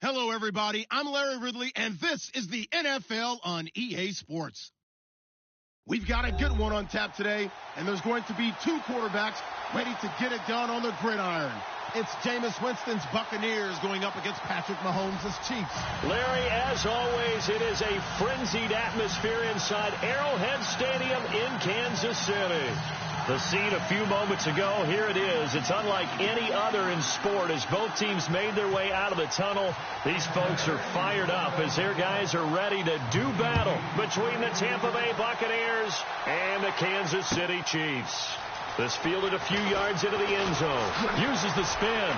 Hello, everybody. I'm Larry Ridley, and this is the NFL on EA Sports. We've got a good one on tap today, and there's going to be two quarterbacks ready to get it done on the gridiron. It's Jameis Winston's Buccaneers going up against Patrick Mahomes' Chiefs. Larry, as always, it is a frenzied atmosphere inside Arrowhead Stadium in Kansas City. The scene a few moments ago, here it is. It's unlike any other in sport as both teams made their way out of the tunnel. These folks are fired up as their guys are ready to do battle between the Tampa Bay Buccaneers and the Kansas City Chiefs. This fielded a few yards into the end zone. Uses the spin.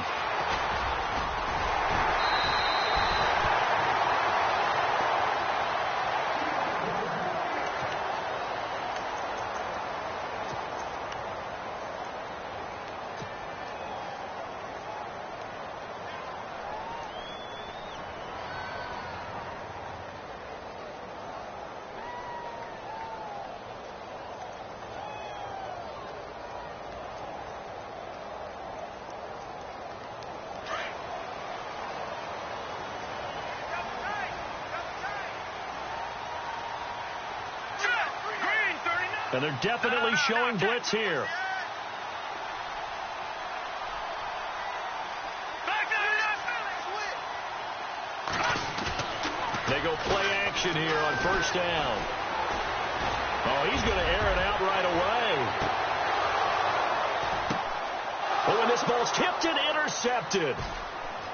And they're definitely showing blitz here. They go play action here on first down. Oh, he's going to air it out right away. Oh, and this ball's tipped and intercepted.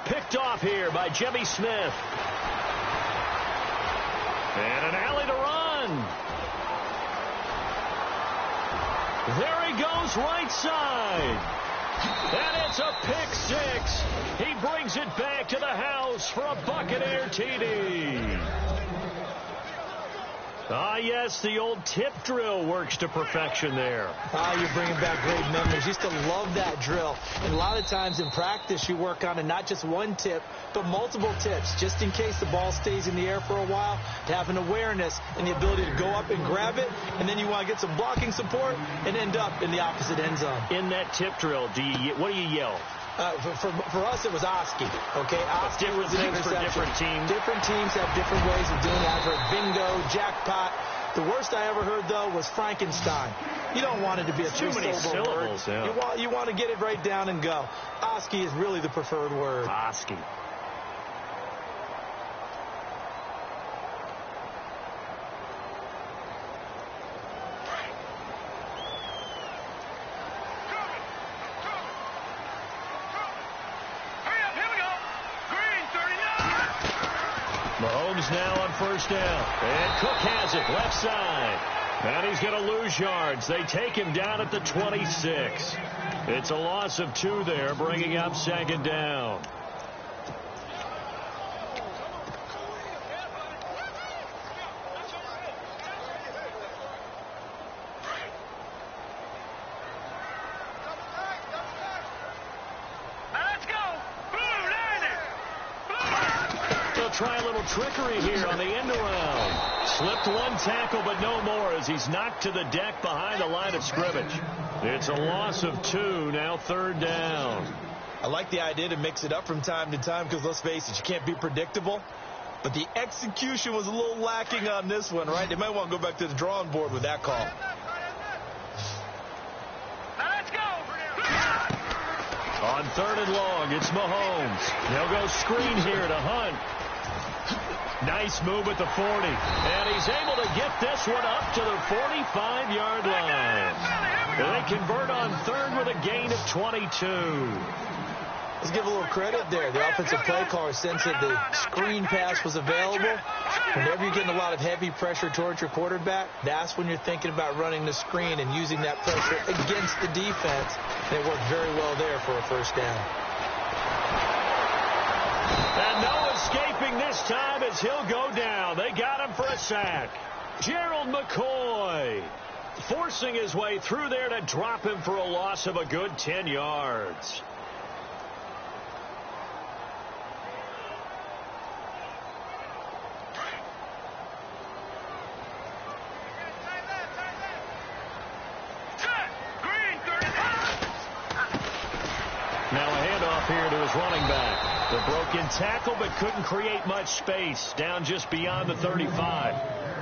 Picked off here by Jimmy Smith. And an alley to run. There he goes, right side. And it's a pick six. He brings it back to the house for a Buccaneer TD. Ah, yes, the old tip drill works to perfection there. You're bringing back great memories. Used to love that drill. And a lot of times in practice, you work on it, not just one tip, but multiple tips, just in case the ball stays in the air for a while, to have an awareness and the ability to go up and grab it, and then you want to get some blocking support and end up in the opposite end zone. In that tip drill, what do you yell? For us, it was Oski. Okay, Oski was an interception. For different teams. Different teams have different ways of doing it. I've heard bingo, jackpot. The worst I ever heard, though, was Frankenstein. You don't want it to be a too many syllables. Yeah. You want to get it right down and go. Oski is really the preferred word. Oski. Mahomes now on first down. And Cook has it left side. And he's going to lose yards. They take him down at the 26. It's a loss of 2 there, bringing up second down. Try a little trickery here on the end around. Slipped one tackle, but no more as he's knocked to the deck behind the line of scrimmage. It's a loss of 2, now third down. I like the idea to mix it up from time to time because, let's face it, you can't be predictable. But the execution was a little lacking on this one, right? They might want to go back to the drawing board with that call. Let's go. On third and long, it's Mahomes. They'll go screen here to Hunt. Nice move at the 40. And he's able to get this one up to the 45-yard line. They convert on third with a gain of 22. Let's give a little credit there. The offensive play caller sensed that the screen pass was available. Whenever you're getting a lot of heavy pressure towards your quarterback, that's when you're thinking about running the screen and using that pressure against the defense. And it worked very well there for a first down. And no escaping this time as he'll go down. They got him for a sack. Gerald McCoy forcing his way through there to drop him for a loss of a good 10 yards. Now a handoff here to his running back. The broken tackle, but couldn't create much space. Down just beyond the 35.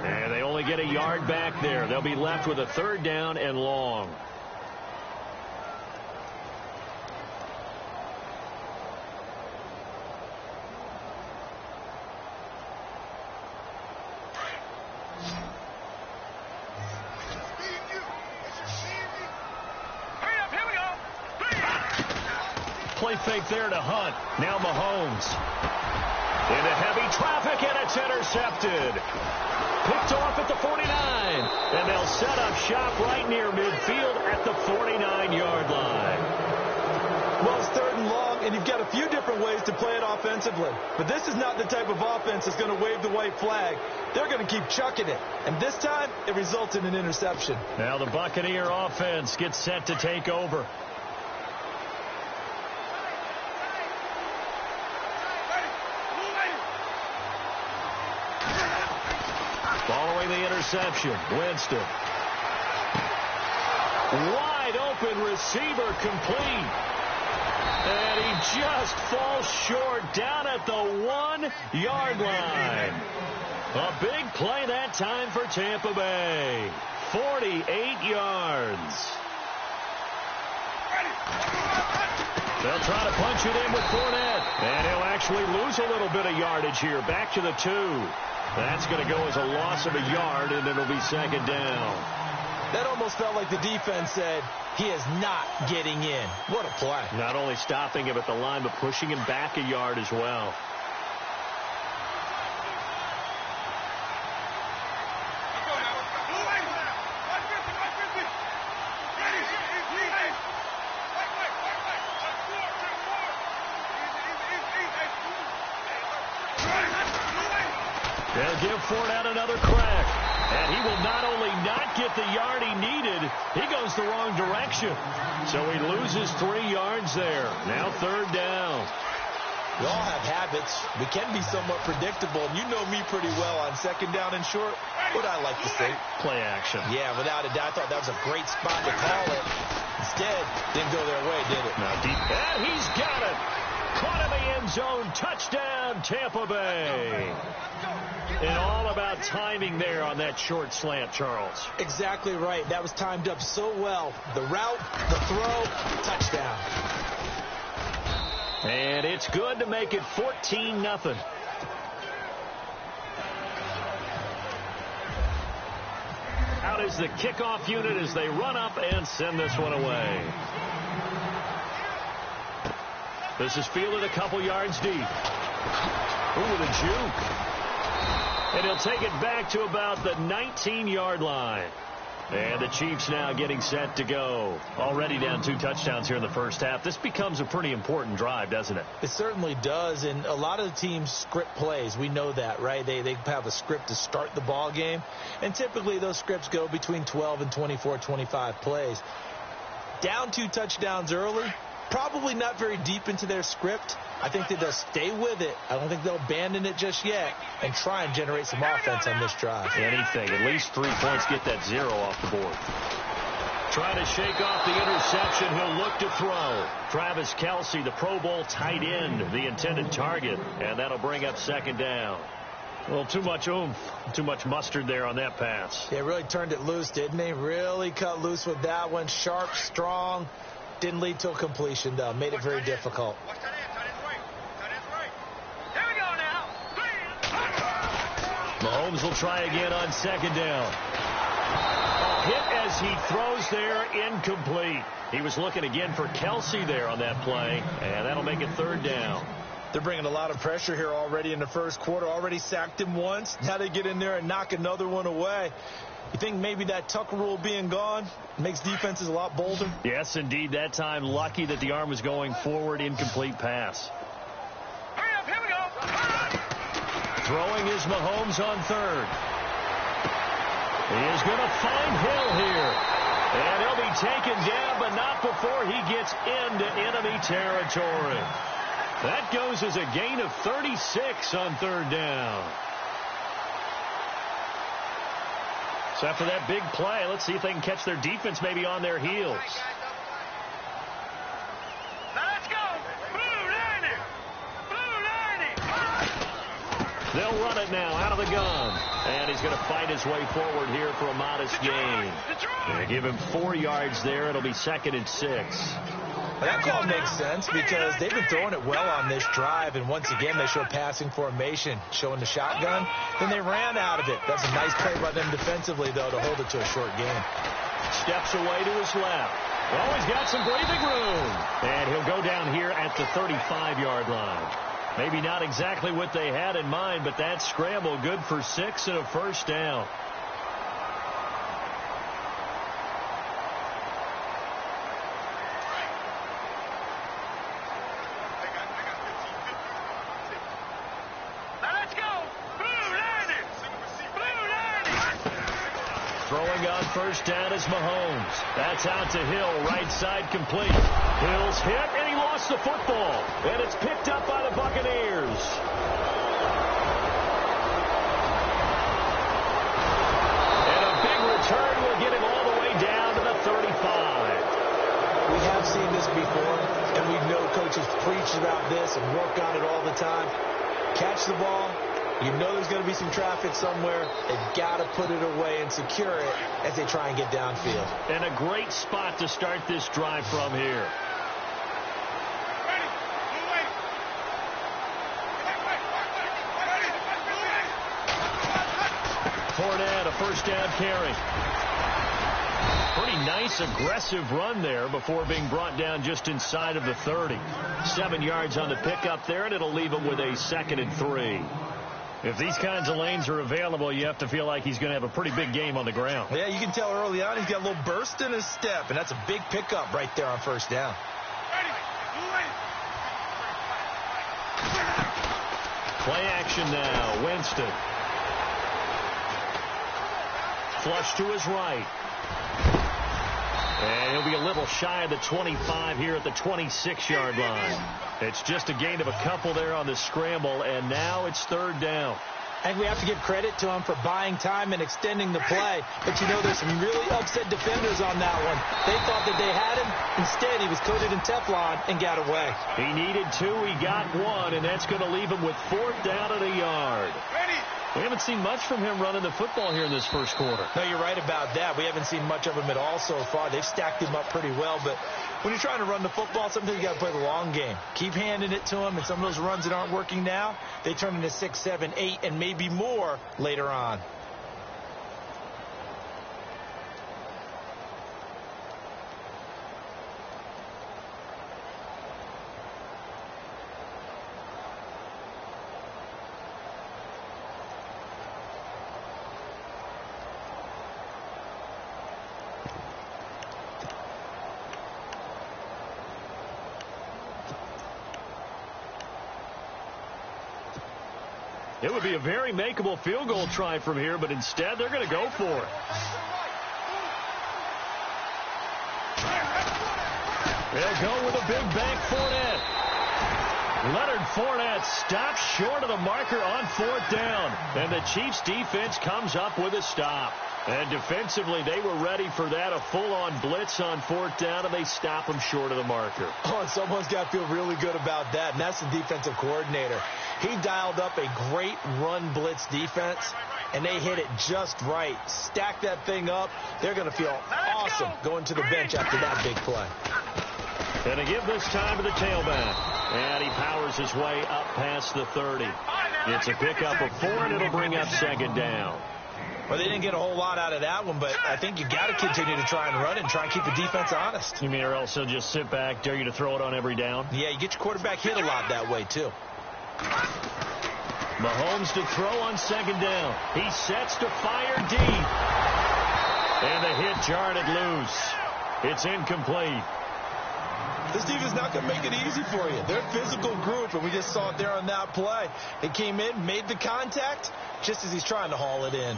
And they only get a yard back there. They'll be left with a 3rd down and long. Play fake there to Hunt. Now Mahomes. Into heavy traffic, and it's intercepted. Picked off at the 49. And they'll set up shop right near midfield at the 49-yard line. Well, it's 3rd and long, and you've got a few different ways to play it offensively. But this is not the type of offense that's going to wave the white flag. They're going to keep chucking it. And this time, it results in an interception. Now the Buccaneer offense gets set to take over. Following the interception, Winston. Wide open receiver, complete. And he just falls short down at the 1-yard line. A big play that time for Tampa Bay. 48 yards. They'll try to punch it in with Fournette. And he'll actually lose a little bit of yardage here. Back to the 2. That's going to go as a loss of a yard, and it'll be 2nd down. That almost felt like the defense said, he is not getting in. What a play. Not only stopping him at the line, but pushing him back a yard as well. They'll give Fournette another crack. And he will not only not get the yard he needed, he goes the wrong direction. So he loses 3 yards there. Now 3rd down. We all have habits. We can be somewhat predictable. And you know me pretty well on 2nd down and short. What I like to say? Play action. Yeah, without a doubt. I thought that was a great spot to call it. Instead, didn't go their way, did it? Now deep. And he's got it. Caught in the end zone. Touchdown, Tampa Bay. And all about timing there on that short slant, Charles. Exactly right. That was timed up so well. The route, the throw, touchdown. And it's good to make it 14-0. Out is the kickoff unit as they run up and send this one away. This is fielded a couple yards deep. Ooh, the juke. And he'll take it back to about the 19-yard line. And the Chiefs now getting set to go. Already down 2 touchdowns here in the first half. This becomes a pretty important drive, doesn't it? It certainly does. And a lot of the teams script plays. We know that, right? They have a script to start the ball game. And typically those scripts go between 12 and 24, 25 plays. Down 2 touchdowns early. Probably not very deep into their script. I think that they'll stay with it. I don't think they'll abandon it just yet and try and generate some offense on this drive. Anything. At least 3 points. Get that 0 off the board. Trying to shake off the interception. He'll look to throw. Travis Kelce, the Pro Bowl tight end, the intended target. And that'll bring up 2nd down. Well, too much oomph, too much mustard there on that pass. Yeah, really turned it loose, didn't he? Really cut loose with that one. Sharp, strong. Didn't lead to a completion, though. Made it very difficult. Mahomes will try again on 2nd down. Hit as he throws there, incomplete. He was looking again for Kelce there on that play, and that'll make it 3rd down. They're bringing a lot of pressure here already in the first quarter. Already sacked him once. Now they get in there and knock another one away. You think maybe that Tucker rule being gone makes defenses a lot bolder? Yes, indeed. That time, lucky that the arm was going forward. Incomplete pass. Hurry up, here we go. Throwing is Mahomes on 3rd. He is going to find Hill here. And he'll be taken down, but not before he gets into enemy territory. That goes as a gain of 36 on 3rd down. So after that big play, let's see if they can catch their defense maybe on their heels. Now let's go. Blue, down there. Blue. They'll run it now out of the gun. And he's going to fight his way forward here for a modest gain. They give him 4 yards there. It'll be 2nd and 6. Well, that call makes sense because they've been throwing it well on this drive. And once again, they show passing formation, showing the shotgun. Then they ran out of it. That's a nice play by them defensively, though, to hold it to a short gain. Steps away to his left. Oh, he's got some breathing room. And he'll go down here at the 35-yard line. Maybe not exactly what they had in mind, but that scramble good for 6 and a first down. Let's go. Blue landed. Blue landed. Throwing on first down is Mahomes. That's out to Hill, right side complete. Hill's hit, and he lost the football. And it's picked up by the Buccaneers. And a big return will get him all the way down to the 35. We have seen this before, and we know coaches preach about this and work on it all the time. Catch the ball. You know there's going to be some traffic somewhere. They've got to put it away and secure it as they try and get downfield. And a great spot to start this drive from here. Fournette, a first down carry. Pretty nice, aggressive run there before being brought down just inside of the 30. 7 yards on the pickup there, and it'll leave him with a 2nd and 3. If these kinds of lanes are available, you have to feel like he's going to have a pretty big game on the ground. Yeah, you can tell early on he's got a little burst in his step, and that's a big pickup right there on first down. Play action now. Winston. Flush to his right. And he'll be a little shy of the 25 here at the 26-yard line. It's just a gain of a couple there on the scramble, and now it's 3rd down. I think we have to give credit to him for buying time and extending the play. But, you know, there's some really upset defenders on that one. They thought that they had him. Instead, he was coated in Teflon and got away. He needed 2. He got 1, and that's going to leave him with 4th down at a yard. We haven't seen much from him running the football here in this first quarter. No, you're right about that. We haven't seen much of him at all so far. They've stacked him up pretty well. But when you're trying to run the football, sometimes you got to play the long game. Keep handing it to him, and some of those runs that aren't working now, they turn into 6, 7, 8, and maybe more later on. It would be a very makeable field goal try from here, but instead they're going to go for it. They'll go with a big bank Fournette. Leonard Fournette stops short of the marker on 4th down. And the Chiefs defense comes up with a stop. And defensively, they were ready for that, a full-on blitz on 4th down, and they stop him short of the marker. Oh, and someone's got to feel really good about that, and that's the defensive coordinator. He dialed up a great run blitz defense, and they hit it just right. Stack that thing up. They're going to feel awesome going to the bench after that big play. And to give this time to the tailback. And he powers his way up past the 30. It's a pickup of 4, and it'll bring up 2nd down. Well, they didn't get a whole lot out of that one, but I think you got to continue to try and run it and try and keep the defense honest. You mean or else he'll just sit back, dare you to throw it on every down? Yeah, you get your quarterback hit a lot that way, too. Mahomes to throw on 2nd down. He sets to fire deep. And the hit jarred it loose. It's incomplete. This defense is not going to make it easy for you. They're a physical group, and we just saw it there on that play. They came in, made the contact, just as he's trying to haul it in.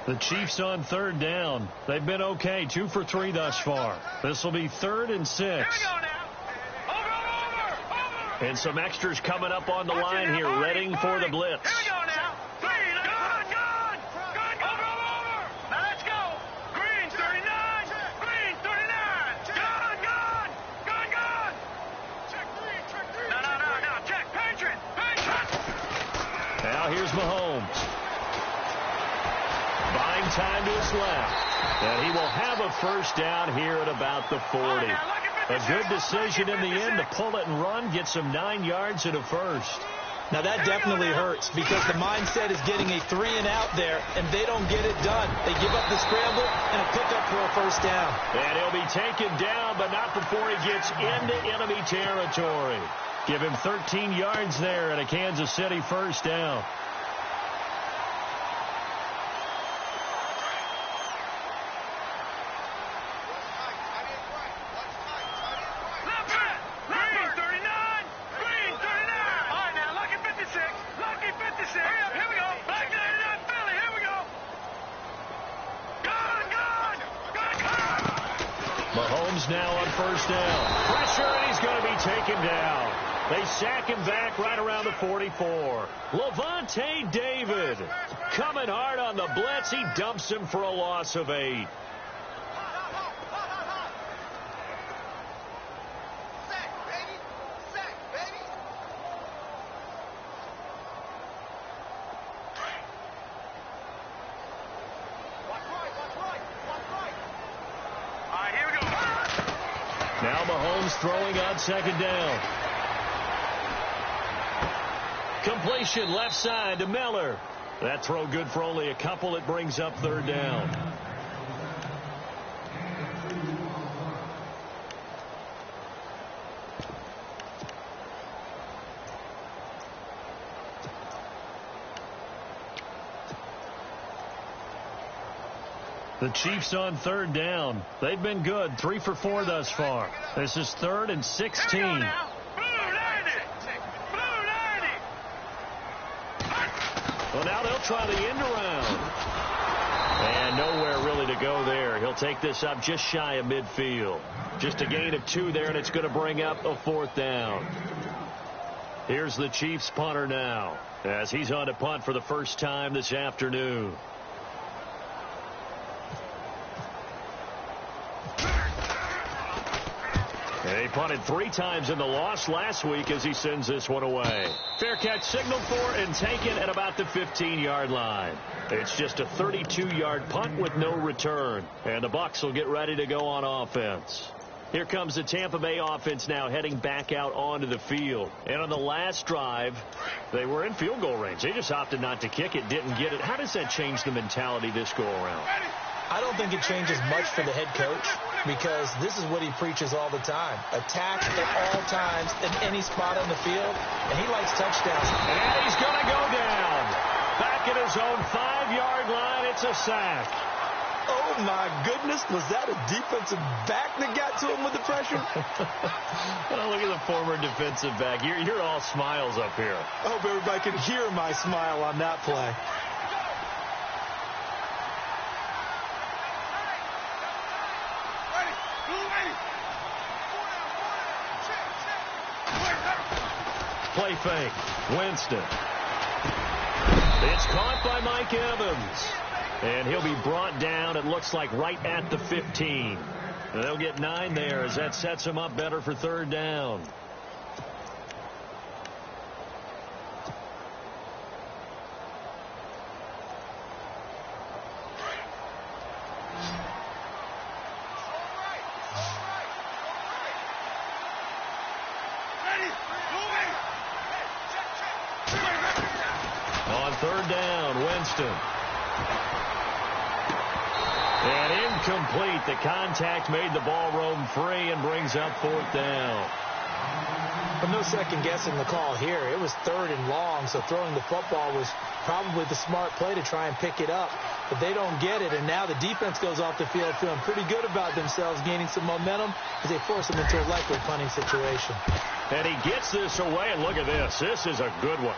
The Chiefs on 3rd down. They've been okay, 2 for 3 thus far. This will be 3rd and 6. And some extras coming up on the line here, readying for the blitz. time to his left. And he will have a first down here at about the 40. A good decision in the end to pull it and run, get some 9 yards and a first. Now, that definitely hurts because the mindset is getting a 3-and-out there, and they don't get it done. They give up the scramble and a pickup for a first down. And he'll be taken down, but not before he gets into enemy territory. Give him 13 yards there and a Kansas City first down. Mahomes now on first down. Pressure, and he's going to be taken down. They sack him back right around the 44. Levante David coming hard on the blitz. He dumps him for a loss of 8. Now Mahomes throwing on second down. Completion left side to Miller. That throw good for only a couple. It brings up third down. The Chiefs on third down. They've been good. 3 for 4 thus far. This is 3rd and 16. Well, now they'll try the end around. And nowhere really to go there. He'll take this up just shy of midfield. Just a gain of 2 there, and it's going to bring up a 4th down. Here's the Chiefs punter now, as he's on to punt for the first time this afternoon. He punted 3 times in the loss last week as he sends this one away. Fair catch signaled for and taken at about the 15-yard line. It's just a 32-yard punt with no return. And the Bucs will get ready to go on offense. Here comes the Tampa Bay offense now heading back out onto the field. And on the last drive, they were in field goal range. They just opted not to kick it, didn't get it. How does that change the mentality this go around? I don't think it changes much for the head coach because this is what he preaches all the time. Attack at all times in any spot on the field, and he likes touchdowns. And he's going to go down. Back at his own 5-yard line, it's a sack. Oh, my goodness. Was that a defensive back that got to him with the pressure? Well, look at the former defensive back. You're all smiles up here. I hope everybody can hear my smile on that play. Play fake. Winston. It's caught by Mike Evans. And he'll be brought down, it looks like, right at the 15. And they'll get 9 there as that sets him up better for third down. On third down, Winston. And incomplete. The contact made the ball roam free and brings up 4th down. But no second guessing the call here. It was 3rd and long, so throwing the football was probably the smart play to try and pick it up. But they don't get it, and now the defense goes off the field feeling pretty good about themselves, gaining some momentum as they force them into a likely punting situation. And he gets this away, and look at this. This is a good one.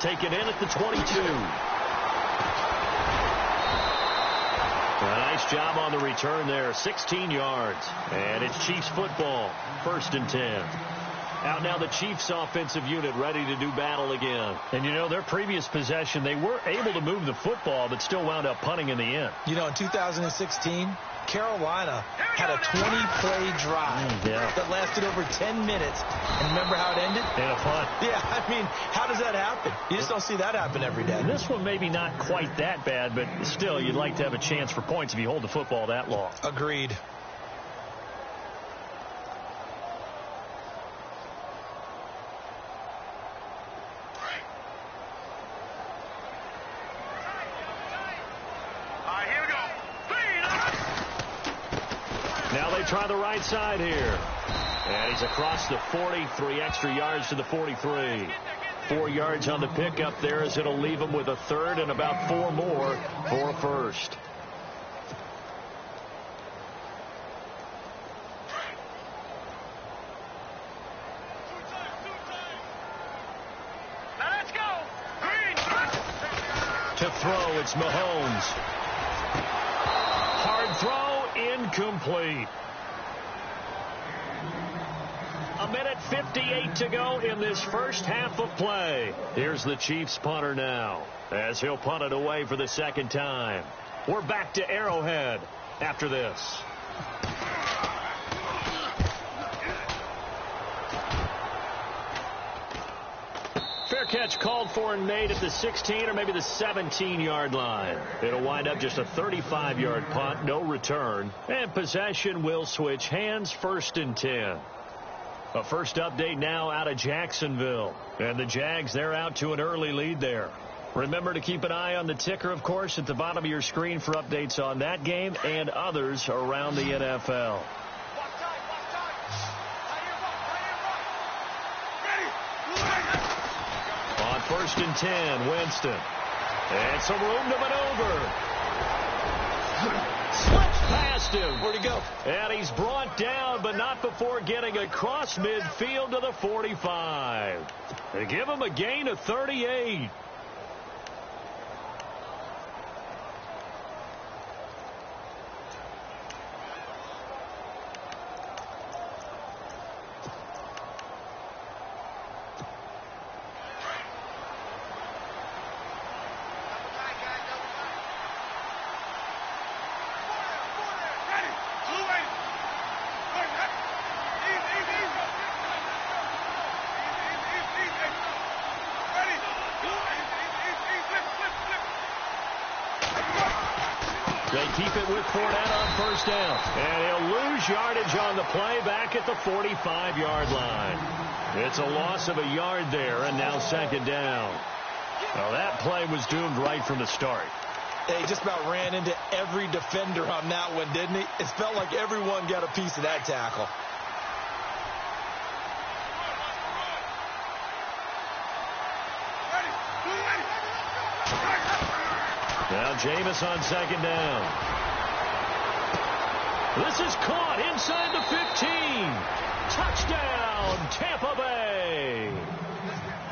Taken in at the 22. A nice job on the return there. 16 yards. And it's Chiefs football. 1st and 10. Out now the Chiefs offensive unit ready to do battle again. And, you know, their previous possession, they were able to move the football, but still wound up punting in the end. You know, in 2016, Carolina had a 20-play drive that lasted over 10 minutes. And remember how it ended? And a punt. Yeah, I mean, how does that happen? You just don't see that happen every day. And this one maybe not quite that bad, but still, you'd like to have a chance for points if you hold the football that long. Agreed. Now they try the right side here. And he's across the 40, 3 extra yards to the 43. 4 yards on the pickup there as it'll leave him with a third and about 4 more for a first. Let's go. Green. To throw, it's Mahomes. Hard throw, incomplete. A minute 58 to go in this first half of play. Here's the Chiefs punter now as he'll punt it away for the second time. We're back to Arrowhead after this. Fair catch called for and made at the 16 or maybe the 17-yard line. It'll wind up just a 35-yard punt, no return. And possession will switch hands, 1st and 10. A first update now out of Jacksonville. And the Jags, they're out to an early lead there. Remember to keep an eye on the ticker, of course, at the bottom of your screen for updates on that game and others around the NFL. On 1st and 10, Winston. And some room to maneuver. Slips past him. Where'd he go? And he's brought down, but not before getting across midfield to the 45. They give him a gain of 38. They keep it with Fournette on 1st down. And he'll lose yardage on the play back at the 45-yard line. It's a loss of a yard there, and now 2nd down. Well, that play was doomed right from the start. He just about ran into every defender on that one, didn't he? It felt like everyone got a piece of that tackle. Now Jameis on 2nd down. This is caught inside the 15. Touchdown, Tampa Bay.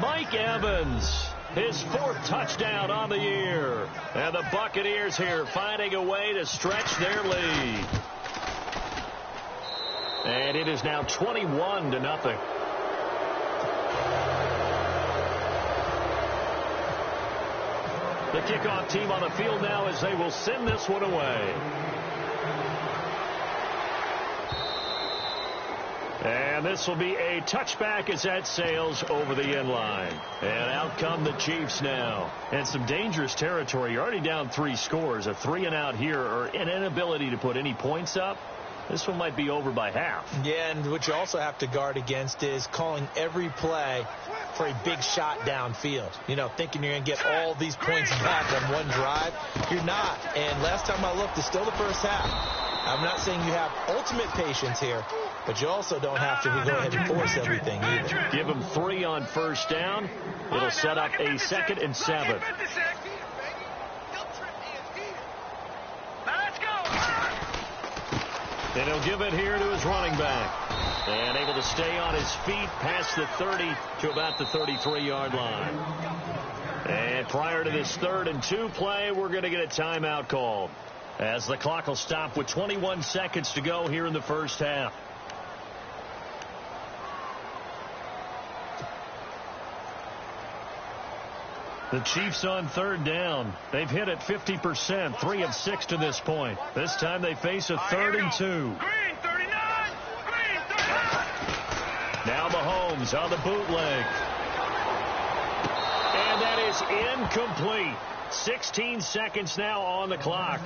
Mike Evans, his 4th touchdown on the year. And the Buccaneers here finding a way to stretch their lead. And it is now 21-0. The kickoff team on the field now as they will send this one away. And this will be a touchback as that sails over the end line. And out come the Chiefs now. And some dangerous territory. You're already down 3 scores. A 3-and-out here or an inability to put any points up. This one might be over by half. Yeah, and what you also have to guard against is calling every play for a big shot downfield. You know, thinking you're going to get all these points back on one drive. You're not. And last time I looked, it's still the first half. I'm not saying you have ultimate patience here, but you also don't have to go ahead and force everything either. Give them 3 on 1st down. It'll set up a 2nd and 7. And he'll give it here to his running back. And able to stay on his feet past the 30 to about the 33-yard line. And prior to this 3rd and 2 play, we're going to get a timeout called, as the clock will stop with 21 seconds to go here in the first half. The Chiefs on third down. They've hit it 50%, 3 of 6 to this point. This time they face a 3rd and 2. Green 39. Green 39. Now Mahomes on the bootleg. And that is incomplete. 16 seconds now on the clock.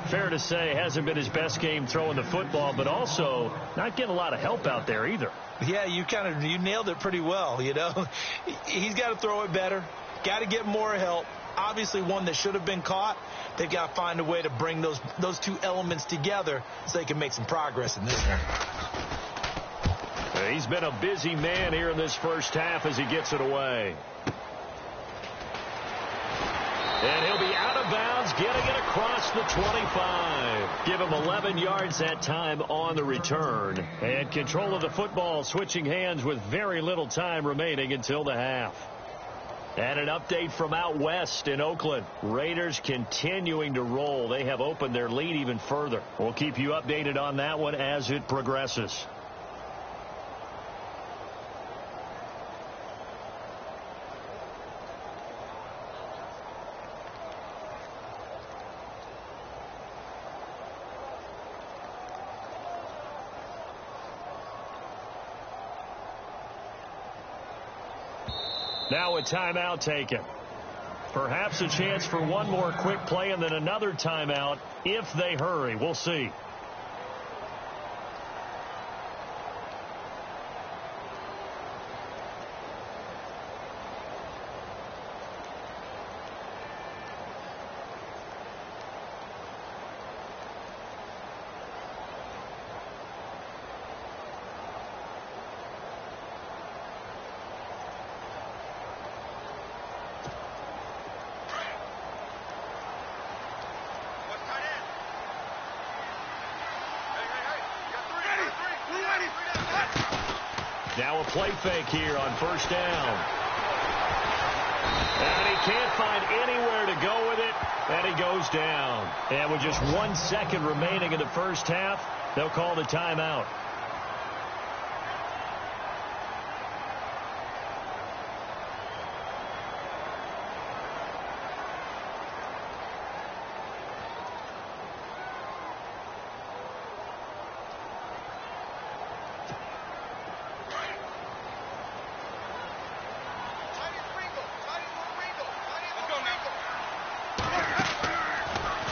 Fair to say, hasn't been his best game throwing the football, but also not getting a lot of help out there either. Yeah, you nailed it pretty well, you know. He's got to throw it better. Got to get more help. Obviously one that should have been caught. They've got to find a way to bring those two elements together so they can make some progress in this one. He's been a busy man here in this first half as he gets it away. And he'll be out of bounds, getting it across the 25. Give him 11 yards that time on the return. And control of the football switching hands with very little time remaining until the half. And an update from out west in Oakland. Raiders continuing to roll. They have opened their lead even further. We'll keep you updated on that one as it progresses. Now a timeout taken. Perhaps a chance for one more quick play and then another timeout if they hurry. We'll see. Now a play fake here on first down. And he can't find anywhere to go with it, and he goes down. And with just 1 second remaining in the first half, they'll call the timeout.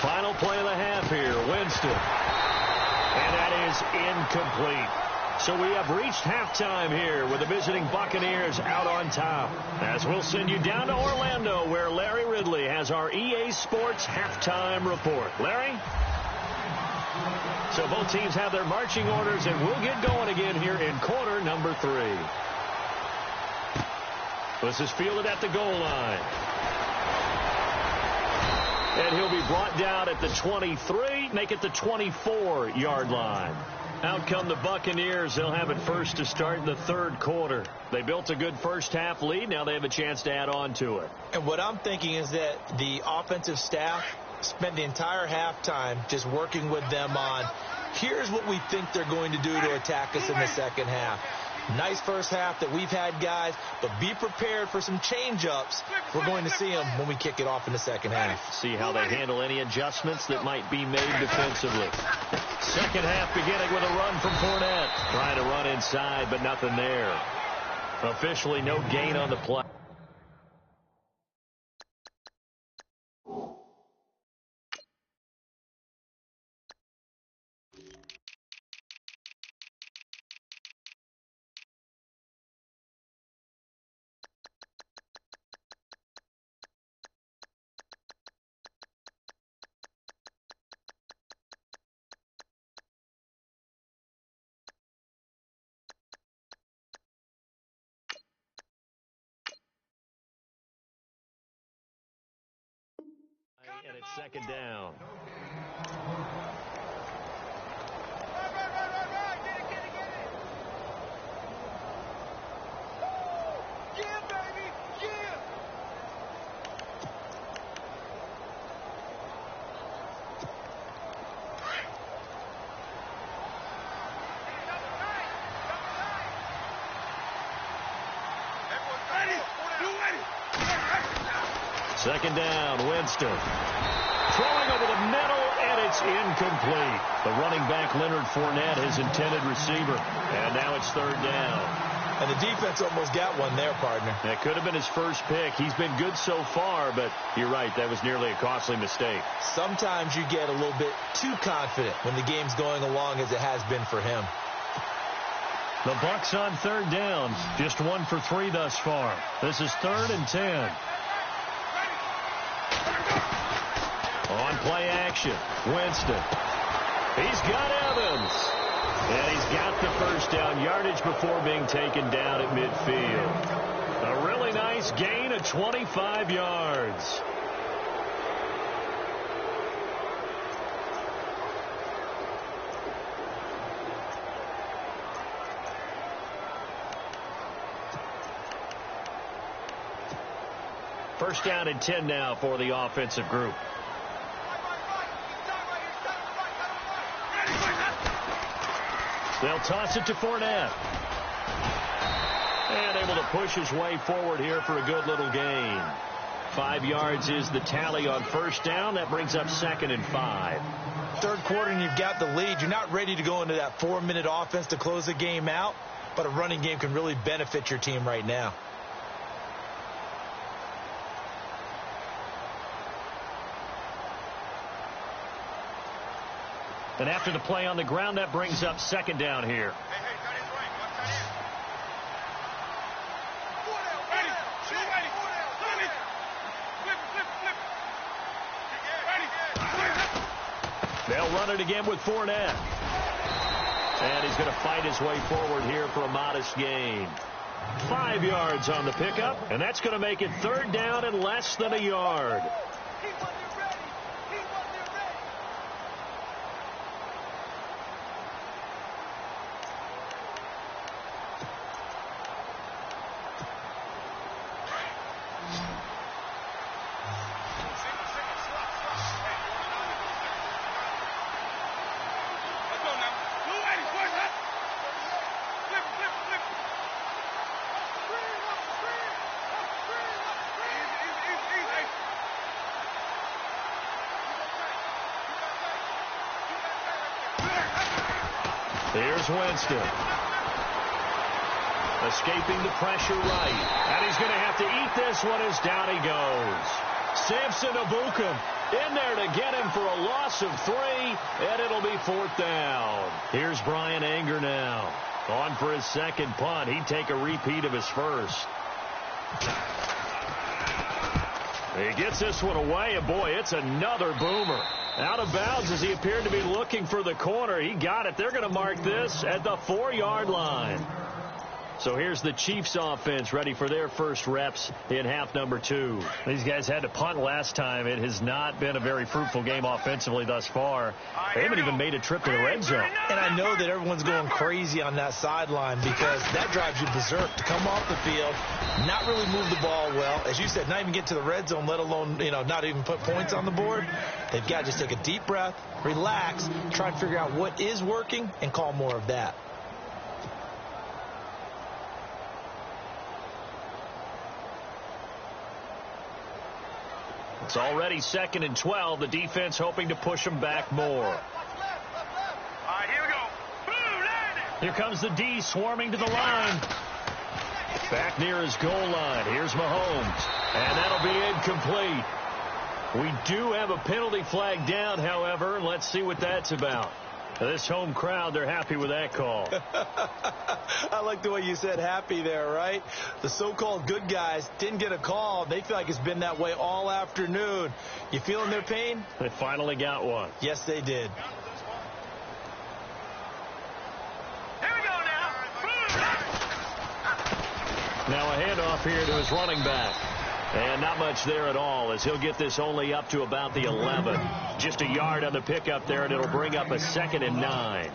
Final play of the half here, Winston. And that is incomplete. So we have reached halftime here with the visiting Buccaneers out on top. As we'll send you down to Orlando where Larry Ridley has our EA Sports halftime report. Larry? So both teams have their marching orders, and we'll get going again here in quarter number 3. This is fielded at the goal line. And he'll be brought down at the 23, make it the 24-yard line. Out come the Buccaneers. They'll have it first to start in the third quarter. They built a good first-half lead. Now they have a chance to add on to it. And what I'm thinking is that the offensive staff spent the entire halftime just working with them on, here's what we think they're going to do to attack us in the second half. Nice first half that we've had, guys, but be prepared for some change-ups. We're going to see them when we kick it off in the second half. See how they handle any adjustments that might be made defensively. Second half beginning with a run from Fournette. Trying to run inside, but nothing there. Officially no gain on the play. And it's second down. Second down, Winston. Throwing over the middle, and it's incomplete. The running back, Leonard Fournette, his intended receiver. And now it's third down. And the defense almost got one there, partner. That could have been his first pick. He's been good so far, but you're right, that was nearly a costly mistake. Sometimes you get a little bit too confident when the game's going along as it has been for him. The Bucs on third down. Just 1 for 3 thus far. This is 3rd and 10. On play action, Winston. He's got Evans. And he's got the first down, yardage before being taken down at midfield. A really nice gain of 25 yards. First down and 10 now for the offensive group. They'll toss it to Fournette. And able to push his way forward here for a good little gain. 5 yards is the tally on first down. That brings up 2nd and 5. Third quarter and you've got the lead. You're not ready to go into that 4-minute offense to close the game out, but a running game can really benefit your team right now. And after the play on the ground, that brings up 2nd down here. They'll run it again with Fournette. And he's going to fight his way forward here for a modest gain. 5 yards on the pickup, and that's going to make it 3rd down and less than a yard. Here's Winston. Escaping the pressure right. And he's going to have to eat this one as down he goes. Samson Abukum in there to get him for a loss of 3, and it'll be 4th down. Here's Brian Anger now. On for his second punt. He'd take a repeat of his first. He gets this one away, and boy, it's another boomer. Out of bounds as he appeared to be looking for the corner. He got it. They're going to mark this at the 4-yard line. So here's the Chiefs offense ready for their first reps in half number 2. These guys had to punt last time. It has not been a very fruitful game offensively thus far. They haven't even made a trip to the red zone. And I know that everyone's going crazy on that sideline because that drives you berserk to come off the field, not really move the ball well. As you said, not even get to the red zone, let alone, not even put points on the board. They've got to just take a deep breath, relax, try and figure out what is working and call more of that. It's already 2nd and 12. The defense hoping to push them back more. All right, here we go. Here comes the D swarming to the line. Back near his goal line. Here's Mahomes. And that'll be incomplete. We do have a penalty flag down, however. Let's see what that's about. This home crowd, they're happy with that call. I like the way you said happy there, right? The so-called good guys didn't get a call. They feel like it's been that way all afternoon. You feeling their pain? They finally got one. Yes, they did. Here we go now. Now a handoff here to his running back. And not much there at all as he'll get this only up to about the 11. Just a yard on the pickup there, and it'll bring up a 2nd and 9.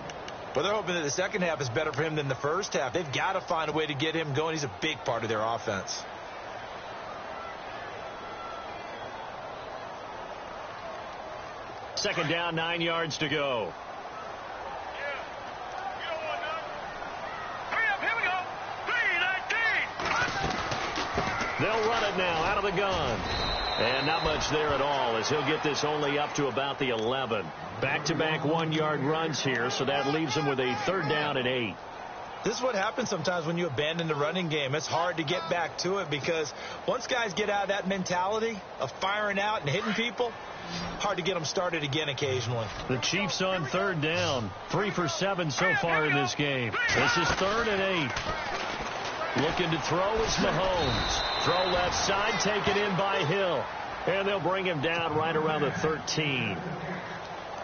Well, they're hoping that the second half is better for him than the first half. They've got to find a way to get him going. He's a big part of their offense. Second down, 9 yards to go. They'll run it now out of the gun. And not much there at all, as he'll get this only up to about the 11. Back-to-back 1-yard runs here, so that leaves him with a 3rd down and 8. This is what happens sometimes when you abandon the running game. It's hard to get back to it because once guys get out of that mentality of firing out and hitting people, hard to get them started again occasionally. The Chiefs on 3rd down. 3 for 7 so far in this game. This is 3rd and 8. Looking to throw is Mahomes. Throw left side, taken in by Hill. And they'll bring him down right around the 13.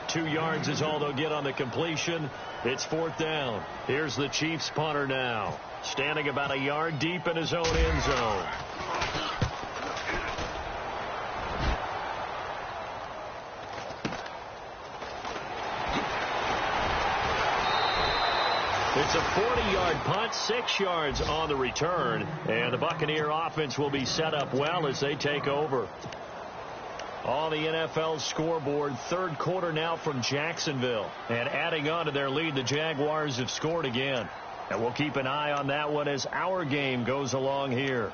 2 yards is all they'll get on the completion. It's 4th down. Here's the Chiefs punter now, standing about a yard deep in his own end zone. It's a 40-yard punt, 6 yards on the return, and the Buccaneer offense will be set up well as they take over. On the NFL scoreboard, 3rd quarter now from Jacksonville. And adding on to their lead, the Jaguars have scored again. And we'll keep an eye on that one as our game goes along here.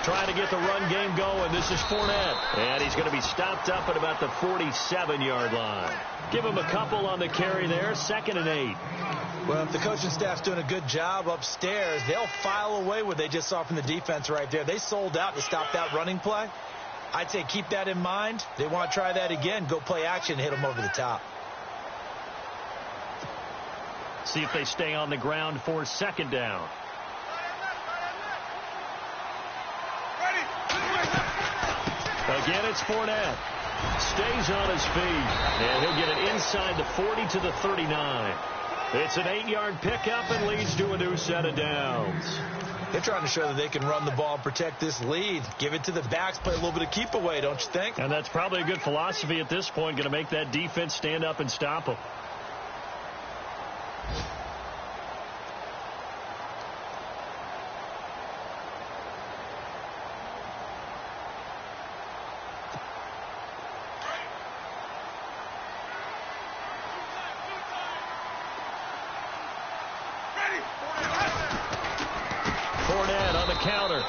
Trying to get the run game going. This is Fournette. And he's going to be stopped up at about the 47-yard line. Give him a couple on the carry there. 2nd and 8. Well, if the coaching staff's doing a good job upstairs, they'll file away what they just saw from the defense right there. They sold out to stop that running play. I'd say keep that in mind. They want to try that again. Go play action, hit them over the top. See if they stay on the ground for 2nd down. Again, it's Fournette. Stays on his feet. And he'll get it inside the 40 to the 39. It's an 8-yard pickup and leads to a new set of downs. They're trying to show that they can run the ball and protect this lead. Give it to the backs, play a little bit of keep away, don't you think? And that's probably a good philosophy at this point. Going to make that defense stand up and stop them.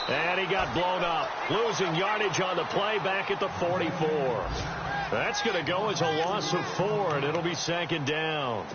And he got blown up, losing yardage on the play back at the 44. That's going to go as a loss of 4, and it'll be 2nd down.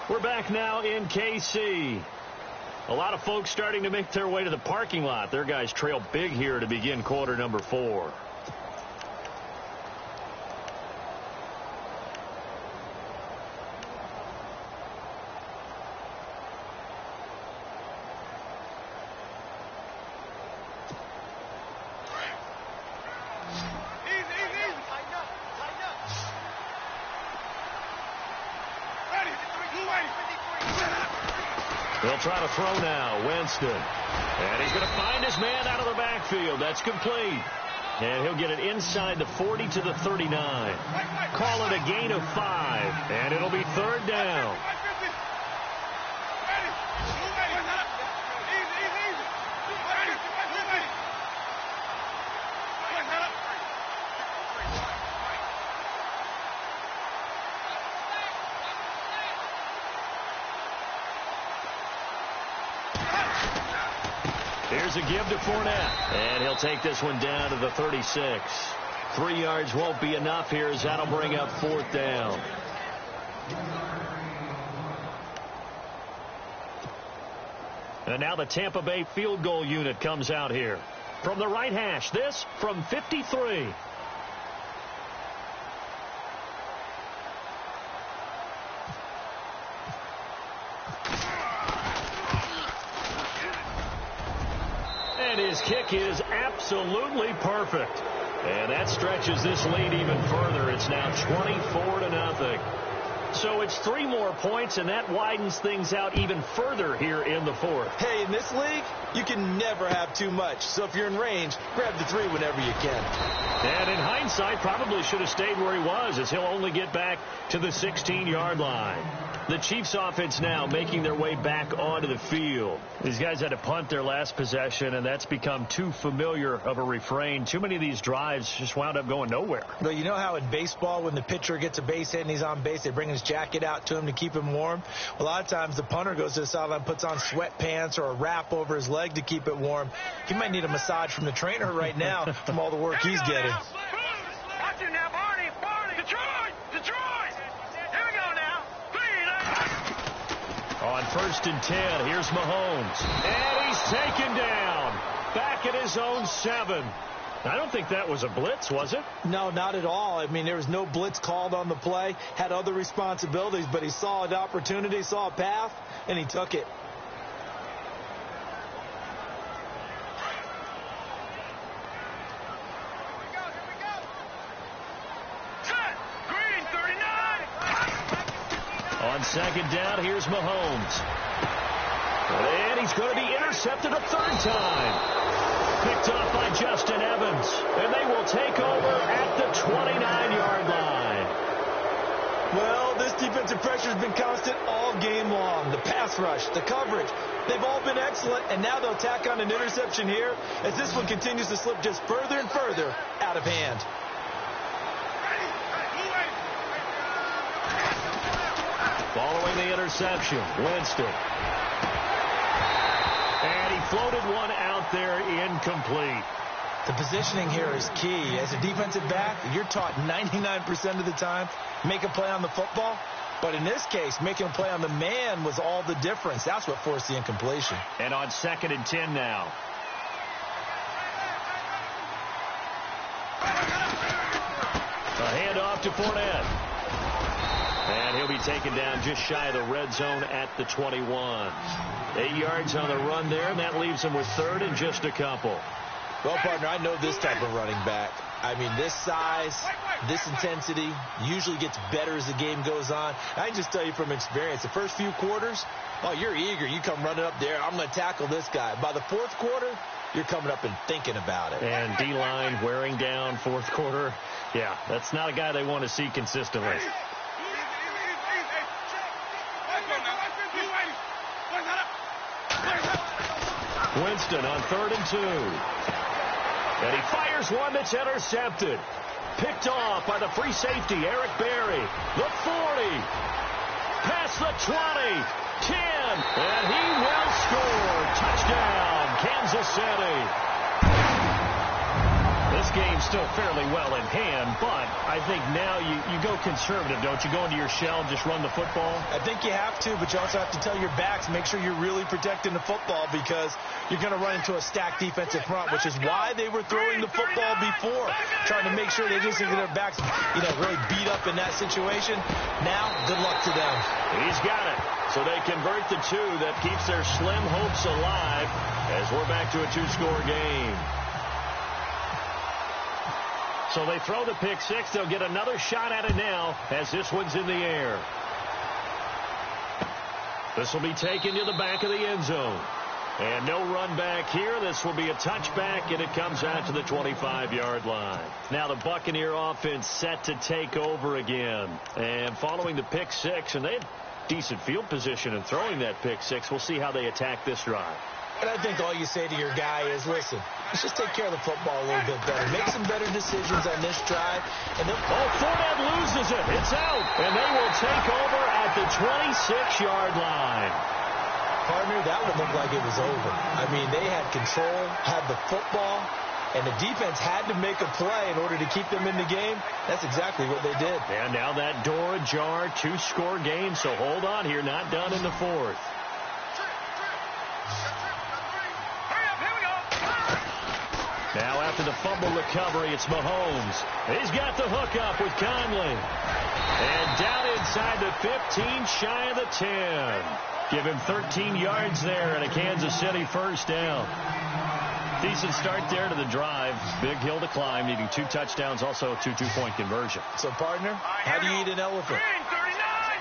We're back now in KC. A lot of folks starting to make their way to the parking lot. Their guys trail big here to begin quarter number 4. They'll try to throw now. Winston. And he's going to find his man out of the backfield. That's complete. And he'll get it inside the 40 to the 39. Call it a gain of 5. And it'll be 3rd down. Here's a give to Fournette. And he'll take this one down to the 36. 3 yards won't be enough here as that'll bring up 4th down. And now the Tampa Bay field goal unit comes out here. From the right hash, this from 53. kick is absolutely perfect. And that stretches this lead even further. It's now 24-0. So it's 3 more points, and that widens things out even further here in the fourth. Hey, in this league, you can never have too much. So if you're in range, grab the 3 whenever you can. And in hindsight, probably should have stayed where he was, as he'll only get back to the 16-yard line. The Chiefs offense now making their way back onto the field. These guys had to punt their last possession, and that's become too familiar of a refrain. Too many of these drives just wound up going nowhere. But you know how in baseball, when the pitcher gets a base hit and he's on base, they bring his jacket out to him to keep him warm? A lot of times the punter goes to the sideline, puts on sweatpants or a wrap over his leg to keep it warm. He might need a massage from the trainer right now from all the work he's getting. Watch it now, Barney. Detroit. Here we go now. On 1st and 10, here's Mahomes. And he's taken down. Back at his own 7. I don't think that was a blitz, was it? No, not at all. I mean, there was no blitz called on the play. Had other responsibilities, but he saw an opportunity, saw a path, and he took it. On 2nd down, here's Mahomes. And he's going to be intercepted a 3rd time. Picked off by Justin Evans. And they will take over at the 29-yard line. Well, this defensive pressure has been constant all game long. The pass rush, the coverage, they've all been excellent. And now they'll tack on an interception here as this one continues to slip just further and further out of hand. Following the interception, Winston. And he floated one out there incomplete. The positioning here is key. As a defensive back, you're taught 99% of the time, make a play on the football. But in this case, making a play on the man was all the difference. That's what forced the incompletion. And on 2nd and 10 now. A handoff to Fournette. And he'll be taken down just shy of the red zone at the 21. 8 yards on the run there, and that leaves him with 3rd and just a couple. Well, partner, I know this type of running back. I mean, this size, this intensity usually gets better as the game goes on. I can just tell you from experience, the first few quarters, oh, you're eager. You come running up there, I'm going to tackle this guy. By the 4th quarter, you're coming up and thinking about it. And D-line wearing down 4th quarter. Yeah, that's not a guy they want to see consistently. Winston on 3rd and 2. And he fires one that's intercepted. Picked off by the free safety, Eric Berry. The 40. Past the 20. 10. And he will score. Touchdown, Kansas City. This game's still fairly well in hand, but I think now you go conservative, don't you? Go into your shell and just run the football? I think you have to, but you also have to tell your backs, make sure you're really protecting the football because you're going to run into a stacked defensive front, which is why they were throwing the football before, trying to make sure they just get their backs, really beat up in that situation. Now, good luck to them. He's got it. So they convert the 2. That keeps their slim hopes alive as we're back to a 2-score game. So they throw the pick 6. They'll get another shot at it now as this one's in the air. This will be taken to the back of the end zone. And no run back here. This will be a touchback, and it comes out to the 25-yard line. Now the Buccaneer offense set to take over again. And following the pick 6, and they had decent field position in throwing that pick 6. We'll see how they attack this drive. And I think all you say to your guy is, listen, let's just take care of the football a little bit better. Make some better decisions on this drive. And then, Fournette loses it. It's out. And they will take over at the 26-yard line. Partner, that would look like it was over. I mean, they had control, had the football, and the defense had to make a play in order to keep them in the game. That's exactly what they did. And now that door ajar, 2-score game. So hold on here, not done in the 4th. Now after the fumble recovery, it's Mahomes. He's got the hook up with Conley. And down inside the 15, shy of the 10. Give him 13 yards there and a Kansas City first down. Decent start there to the drive. Big hill to climb, needing 2 touchdowns, also a 2 two-point conversion. So, partner, how do you eat an elephant?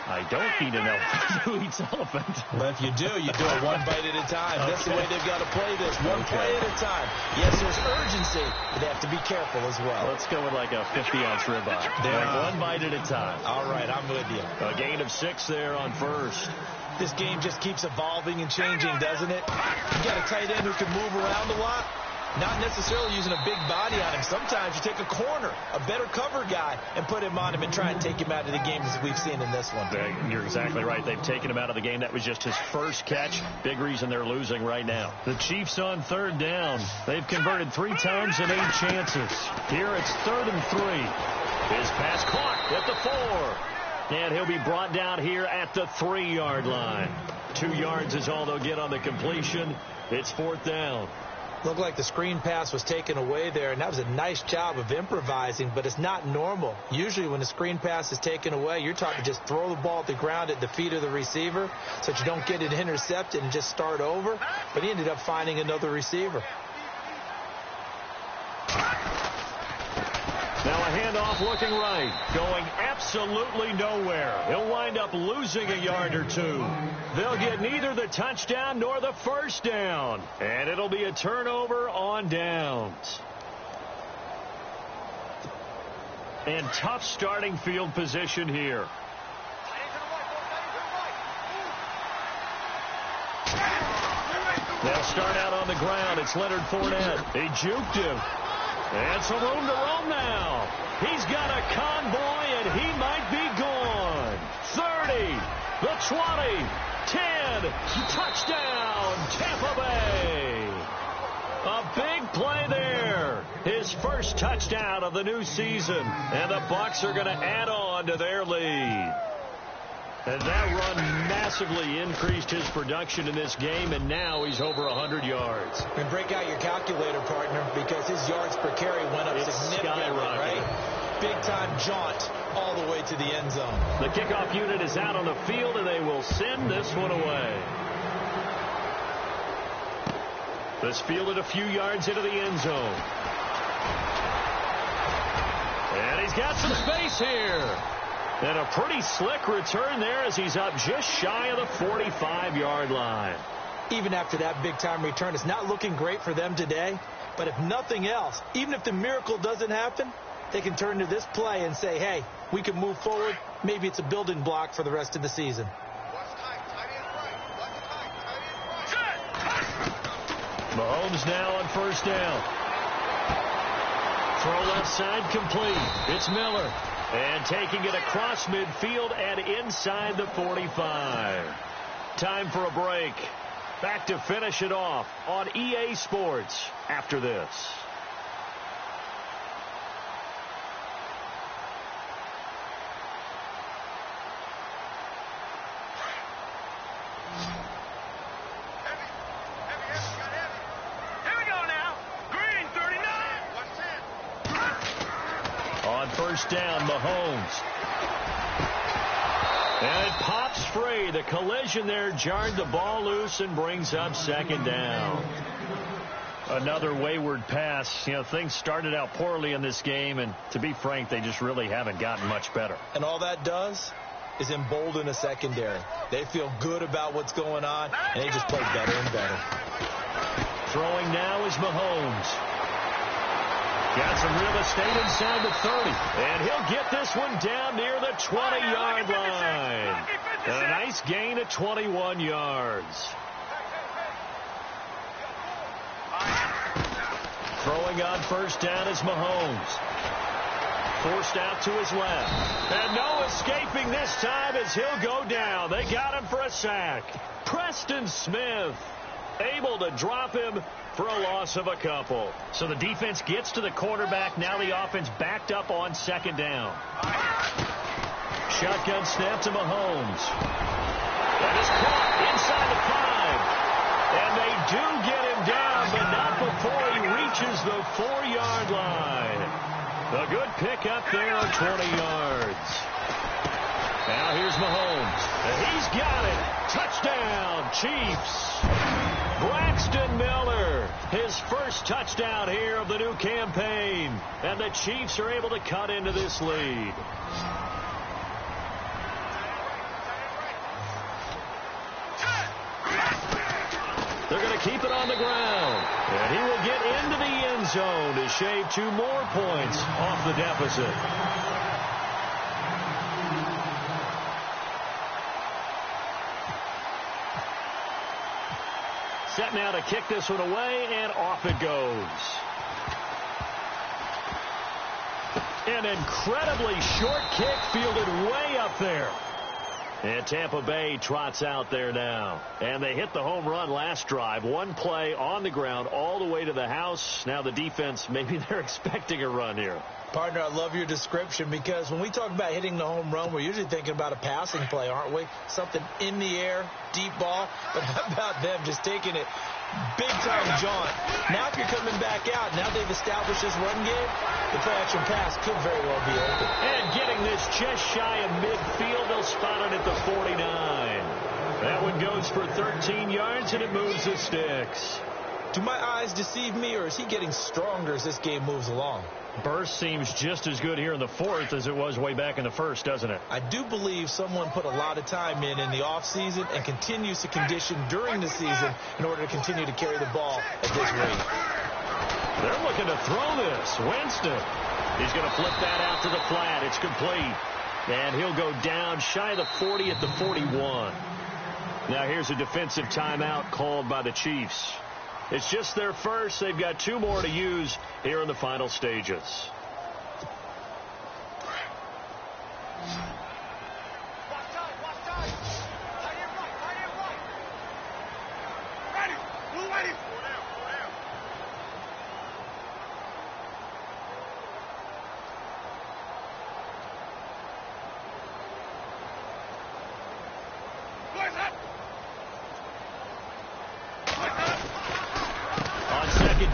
I don't eat an elephant. Who eats elephant? Well, if you do it one bite at a time. That's the way they've got to play this. One play at a time. Yes, there's urgency, but they have to be careful as well. Let's go with like a 50-ounce ribeye. One bite at a time. All right, I'm with you. A gain of 6 there on first. This game just keeps evolving and changing, doesn't it? You got a tight end who can move around a lot. Not necessarily using a big body on him. Sometimes you take a corner, a better cover guy, and put him on him and try and take him out of the game as we've seen in this one. You're exactly right. They've taken him out of the game. That was just his first catch. Big reason they're losing right now. The Chiefs on 3rd down. They've converted 3 times in 8 chances. Here it's 3rd and 3. His pass caught at the 4. And he'll be brought down here at the 3-yard line. 2 yards is all they'll get on the completion. It's 4th down. Looked like the screen pass was taken away there, and that was a nice job of improvising, but it's not normal. Usually when the screen pass is taken away, you're taught to just throw the ball at the ground at the feet of the receiver so that you don't get it intercepted and just start over. But he ended up finding another receiver. Now a handoff looking right, going absolutely nowhere. He'll wind up losing a yard or 2. They'll get neither the touchdown nor the first down. And it'll be a turnover on downs. And tough starting field position here. They'll start out on the ground. It's Leonard Fournette. He juked him. And some room to roam now. He's got a convoy, and he might be gone. 30, the 20, 10, touchdown, Tampa Bay. A big play there. His first touchdown of the new season. And the Bucs are going to add on to their lead. And that run massively increased his production in this game, and now he's over 100 yards. And break out your calculator, partner, because his yards per carry went up significantly, right? Big-time jaunt all the way to the end zone. The kickoff unit is out on the field, and they will send this one away. This fielded a few yards into the end zone. And he's got some space here. And a pretty slick return there as he's up just shy of the 45-yard line. Even after that big-time return, it's not looking great for them today. But if nothing else, even if the miracle doesn't happen, they can turn to this play and say, hey, we can move forward. Maybe it's a building block for the rest of the season. Mahomes now on 1st down. Throw left side complete. It's Miller. And taking it across midfield and inside the 45. Time for a break. Back to finish it off on EA Sports after this. Here we go now. Green 39. On 1st down, Mahomes. And it pops free. The collision there jarred the ball loose and brings up 2nd down. Another wayward pass. You know, things started out poorly in this game, and to be frank, they just really haven't gotten much better. And all that does is embolden a secondary. They feel good about what's going on, and they just play better and better. Throwing now is Mahomes. Got some real estate inside the 30. And he'll get this one down near the 20-yard line. And a nice gain of 21 yards. Throwing on 1st down is Mahomes. Forced out to his left. And no escaping this time as he'll go down. They got him for a sack. Preston Smith able to drop him for a loss of a couple. So the defense gets to the quarterback. Now the offense backed up on 2nd down. Shotgun snap to Mahomes. That is caught inside the 5. And they do get him down, but not before he reaches the 4-yard line. A good pickup there on 20 yards. Now here's Mahomes. And he's got it. Touchdown, Chiefs. Braxton Miller, his first touchdown here of the new campaign. And the Chiefs are able to cut into this lead. They're going to keep it on the ground. And he will get into the end zone to shave 2 more points off the deficit. Set now to kick this one away, and off it goes. An incredibly short kick fielded way up there. And Tampa Bay trots out there now. And they hit the home run last drive. 1 play on the ground all the way to the house. Now the defense, maybe they're expecting a run here. Partner, I love your description, because when we talk about hitting the home run, we're usually thinking about a passing play, aren't we? Something in the air, deep ball. But how about them just taking it big-time jaunt? Now if you're coming back out, now they've established this run game, the play-action pass could very well be open. And getting this just shy of midfield, they'll spot it at the 49. That one goes for 13 yards, and it moves the sticks. Do my eyes deceive me, or is he getting stronger as this game moves along? Burst seems just as good here in the 4th as it was way back in the 1st, doesn't it? I do believe someone put a lot of time in the offseason and continues to condition during the season in order to continue to carry the ball at this rate. They're looking to throw this. Winston. He's going to flip that out to the flat. It's complete. And he'll go down shy of the 40 at the 41. Now here's a defensive timeout called by the Chiefs. It's just their first. They've got 2 more to use here in the final stages.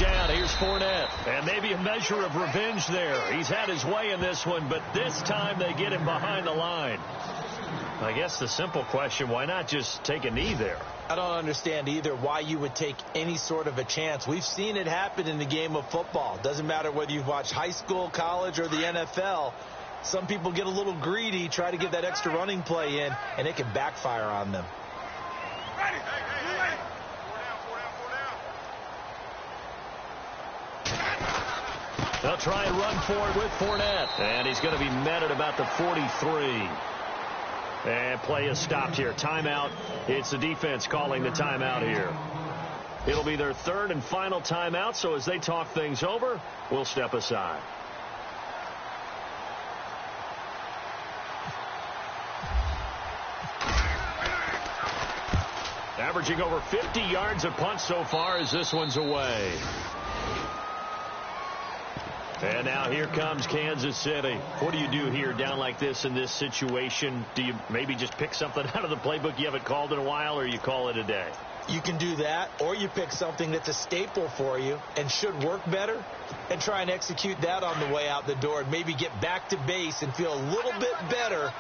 Down, here's Fournette, and maybe a measure of revenge there. He's had his way in this one, but this time they get him behind the line. I guess the simple question, why not just take a knee there? I don't understand either why you would take any sort of a chance. We've seen it happen in the game of football. Doesn't matter whether you've watched high school, college, or the NFL. Some people get a little greedy, try to get that extra running play in, and it can backfire on them. They'll try and run for it with Fournette. And he's going to be met at about the 43. And play is stopped here. Timeout. It's the defense calling the timeout here. It'll be their 3rd and final timeout. So as they talk things over, we'll step aside. Averaging over 50 yards a punt so far as this one's away. And now here comes Kansas City. What do you do here down like this in this situation? Do you maybe just pick something out of the playbook you haven't called in a while, or you call it a day? You can do that, or you pick something that's a staple for you and should work better and try and execute that on the way out the door and maybe get back to base and feel a little bit better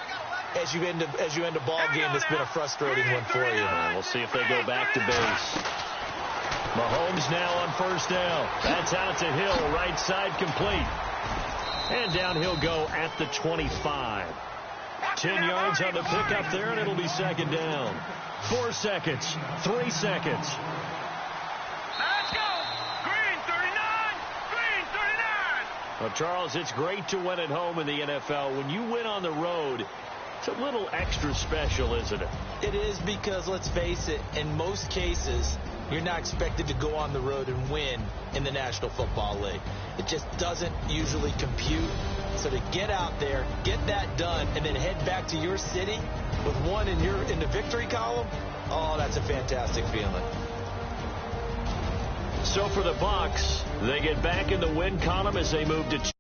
as you end a ball game that's been a frustrating one for you. We'll see if they go back to base. Mahomes now on 1st down. That's out to Hill, right side complete. And down he'll go at the 25. 10 yards on the pickup there, and it'll be 2nd down. 4 seconds, 3 seconds. Let's go! Green 39! Green 39! Well, Charles, it's great to win at home in the NFL. When you win on the road, it's a little extra special, isn't it? It is, because, let's face it, in most cases, you're not expected to go on the road and win in the National Football League. It just doesn't usually compute. So to get out there, get that done, and then head back to your city with one in the victory column, oh, that's a fantastic feeling. So for the Bucs, they get back in the win column as they move to